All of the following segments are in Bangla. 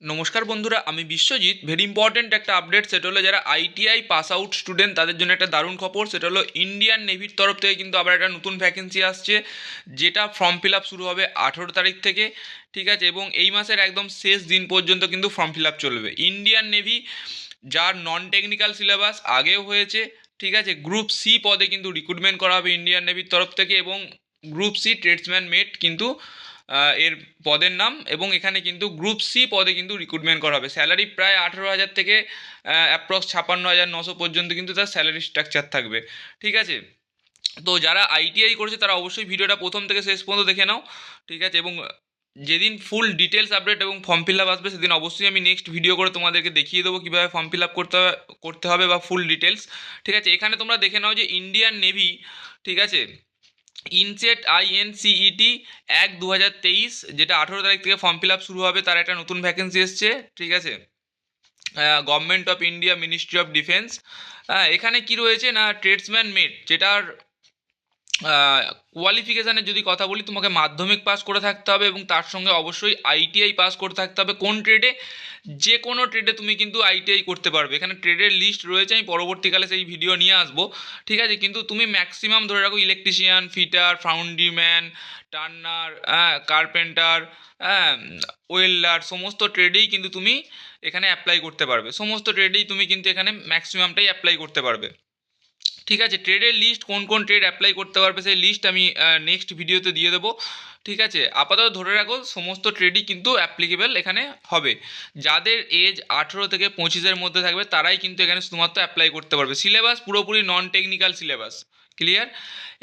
নমস্কার বন্ধুরা, আমি বিশ্বজিৎ। ভেরি ইম্পর্ট্যান্ট একটা আপডেট, সেটা হলো যারা আইটিআই পাস আউট স্টুডেন্ট তাদের জন্য একটা দারুণ খবর। সেটা হলো ইন্ডিয়ান নেভির তরফ থেকে কিন্তু আবার একটা নতুন ভ্যাকেন্সি আসছে, যেটা ফর্ম ফিল আপ শুরু হবে 18 তারিখ থেকে, ঠিক আছে? এবং এই মাসের একদম শেষ দিন পর্যন্ত কিন্তু ফর্ম ফিল আপ চলবে। ইন্ডিয়ান নেভি, যার নন টেকনিক্যাল সিলেবাস আগেও হয়েছে, ঠিক আছে, গ্রুপ সি পদে কিন্তু রিক্রুটমেন্ট করা হবে ইন্ডিয়ান নেভির তরফ থেকে। এবং গ্রুপ সি ট্রেডসম্যান মেট কিন্তু এর পদের নাম, এবং এখানে কিন্তু গ্রুপ সি পদে কিন্তু রিক্রুটমেন্ট করা হবে। স্যালারি প্রায় 18,000 থেকে অ্যাপ্রক্স 56,900 পর্যন্ত কিন্তু তার স্যালারি স্ট্রাকচার থাকবে, ঠিক আছে? তো যারা আইটিআই করেছে তারা অবশ্যই ভিডিওটা প্রথম থেকে শেষ পর্যন্ত দেখে নাও, ঠিক আছে? এবং যেদিন ফুল ডিটেলস আপডেট এবং ফর্ম ফিল আপ আসবে সেদিন অবশ্যই আমি নেক্সট ভিডিও করে তোমাদেরকে দেখিয়ে দেবো কীভাবে ফর্ম ফিল আপ করতে হবে বা ফুল ডিটেলস, ঠিক আছে? এখানে তোমরা দেখে নাও যে ইন্ডিয়ান নেভি, ঠিক আছে, ইনসেট INCET 1/2023, যেটা 18 তারিখ থেকে ফর্ম ফিল আপ শুরু হবে, তার একটা নতুন ভ্যাকেন্সি এসছে, ঠিক আছে? Government of India, ministry of defence. এখানে কি রয়েছে না, ট্রেডসম্যান মেট, যেটার কোয়ালিফিকেশানের যদি কথা বলি, তোমাকে মাধ্যমিক পাস করে থাকতে হবে এবং তার সঙ্গে অবশ্যই আইটিআই পাস করে থাকতে হবে। কোন ট্রেডে? যে কোনো ট্রেডে তুমি কিন্তু আইটিআই করতে পারবে। এখানে ট্রেডের লিস্ট রয়েছে, আমি পরবর্তীকালে সেই ভিডিও নিয়ে আসবো, ঠিক আছে? কিন্তু তুমি ম্যাক্সিমাম ধরে রাখো electrician, fitter, foundryman, turner, carpenter, welder, সমস্ত ট্রেডেই কিন্তু তুমি এখানে অ্যাপ্লাই করতে পারবে। সমস্ত ট্রেডেই তুমি কিন্তু এখানে ম্যাক্সিমামটাই অ্যাপ্লাই করতে পারবে, ঠিক আছে? ট্রেডের লিস্ট, কোন কোন ট্রেড অ্যাপ্লাই করতে পারবে সেই লিস্ট আমি নেক্সট ভিডিওতে দিয়ে দেবো, ঠিক আছে? আপাতত ধরে রাখো সমস্ত ট্রেডই কিন্তু অ্যাপ্লিকেবল এখানে হবে। যাদের এজ 18 থেকে 25-এর মধ্যে থাকবে তারাই কিন্তু এখানে শুধুমাত্র অ্যাপ্লাই করতে পারবে। সিলেবাস পুরোপুরি নন টেকনিক্যাল সিলেবাস, ক্লিয়ার?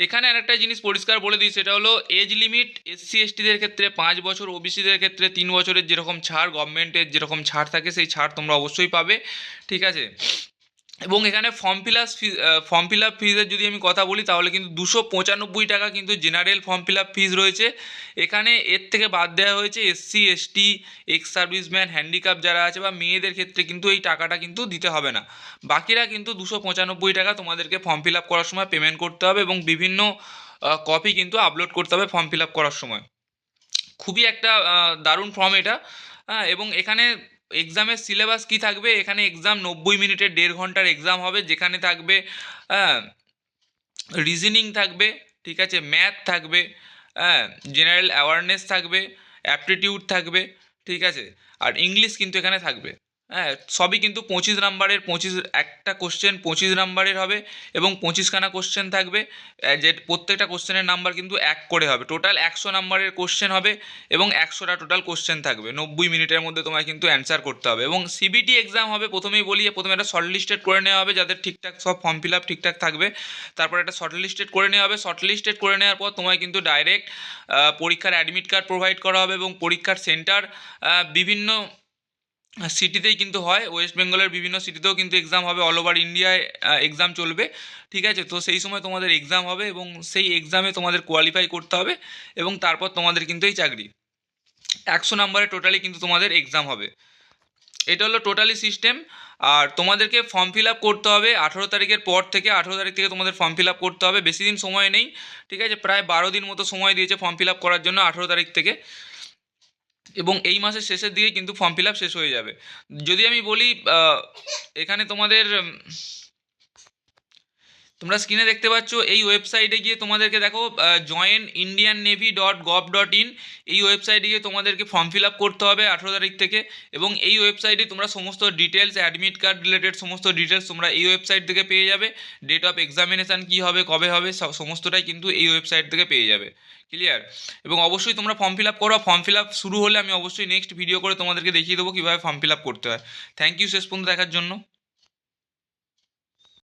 এখানে আরেকটা জিনিস পরিষ্কার বলে দিই, সেটা হলো এজ লিমিট SC/STদের ক্ষেত্রে 5 বছর, ওবিসিদের ক্ষেত্রে 3 বছরের যেরকম ছাড়, গভর্নমেন্টের যেরকম ছাড় থাকে সেই ছাড় তোমরা অবশ্যই পাবে, ঠিক আছে? এবং এখানে ফর্ম ফিল আপ ফিজের যদি আমি কথা বলি, তাহলে কিন্তু 295 টাকা কিন্তু জেনারেল ফর্ম ফিল আপ ফিজ রয়েছে। এখানে এর থেকে বাদ দেওয়া হয়েছে SC/ST, এক্স সার্ভিসম্যান, হ্যান্ডিক্যাপ যারা আছে বা মেয়েদের ক্ষেত্রে কিন্তু এই টাকাটা কিন্তু দিতে হবে না। বাকিরা কিন্তু 295 টাকা তোমাদেরকে ফর্ম ফিল আপ করার সময় পেমেন্ট করতে হবে, এবং বিভিন্ন কপি কিন্তু আপলোড করতে হবে ফর্ম ফিল আপ করার সময়। খুবই একটা দারুণ ফর্ম এটা। এবং এখানে এক্সামের সিলেবাস কি থাকবে? এখানে এক্সাম 90 মিনিটের 1.5 ঘন্টার এক্সাম হবে, যেখানে থাকবে রিজনিং থাকবে, ঠিক আছে, ম্যাথ থাকবে, জেনারেল অ্যাওয়ারনেস থাকবে, অ্যাপটিটিউড থাকবে, ঠিক আছে? আর ইংলিশ কিন্তু এখানে থাকবে। সবই কিন্তু 25 নাম্বারের, একটা কোশ্চেন 25 নাম্বারের হবে এবং 25খানা কোশ্চেন থাকবে। যে প্রত্যেকটা কোশ্চেনের নাম্বার কিন্তু 1 করে হবে। টোটাল 100 নাম্বারের কোশ্চেন হবে এবং 100টা টোটাল কোশ্চেন থাকবে। 90 মিনিটের মধ্যে তোমায় কিন্তু অ্যান্সার করতে হবে। এবং সিবিটি এক্সাম হবে, প্রথমেই বলি, প্রথমে একটা শর্ট লিস্টেড করে নেওয়া হবে যাদের ঠিকঠাক সব ফর্ম ফিল আপ ঠিকঠাক থাকবে। তারপর একটা শর্ট লিস্টেড করে নেওয়া হবে। শর্ট লিস্টেড করে নেওয়ার পর তোমায় কিন্তু ডাইরেক্ট পরীক্ষার অ্যাডমিট কার্ড প্রোভাইড করা হবে, এবং পরীক্ষার সেন্টার বিভিন্ন সিটিতেই কিন্তু হয়। ওয়েস্ট বেঙ্গলের বিভিন্ন সিটিতেও কিন্তু এক্সাম হবে, অল ওভার ইন্ডিয়ায় এক্সাম চলবে, ঠিক আছে? তো সেই সময় তোমাদের এক্সাম হবে এবং সেই এক্সামে তোমাদের কোয়ালিফাই করতে হবে, এবং তারপর তোমাদের কিন্তু এই চাকরি। 100 নাম্বারে টোটালি কিন্তু তোমাদের এক্সাম হবে। এটা হলো টোটালি সিস্টেম। আর তোমাদেরকে ফর্ম ফিল আপ করতে হবে 18 তারিখের পর থেকে। 18 তারিখ থেকে তোমাদের ফর্ম ফিল আপ করতে হবে, বেশি দিন সময় নেই, ঠিক আছে? প্রায় 12 দিন মতো সময় দিয়েছে ফর্ম ফিল আপ করার জন্য 18 তারিখ থেকে, এবং এই মাসের শেষের দিকে কিন্তু ফর্ম ফিল আপ শেষ হয়ে যাবে। যদি আমি বলি, এখানে তোমাদের তোমরা স্ক্রিনে দেখতে পাচ্ছ, এই ওয়েবসাইটে গিয়ে তোমাদেরকে দেখো joinindiannavy.gov.in, এই ওয়েবসাইটে গিয়ে তোমাদেরকে ফর্ম ফিল আপ করতে হবে 18 তারিখ থেকে। এবং এই ওয়েবসাইটে তোমরা সমস্ত ডিটেলস, অ্যাডমিট কার্ড রিলেটেড সমস্ত ডিটেলস তোমরা এই ওয়েবসাইট থেকে পেয়ে যাবে। ডেট অফ এক্সামিনেশান কী হবে, কবে হবে, সমস্তটাই কিন্তু এই ওয়েবসাইট থেকে পেয়ে যাবে, ক্লিয়ার? এবং অবশ্যই তোমরা ফর্ম ফিল আপ করো। ফর্ম ফিল আপ শুরু হলে আমি অবশ্যই নেক্সট ভিডিও করে তোমাদেরকে দেখিয়ে দেবো কীভাবে ফর্ম ফিল আপ করতে হয়। থ্যাংক ইউ শেষ পর্যন্ত দেখার জন্য।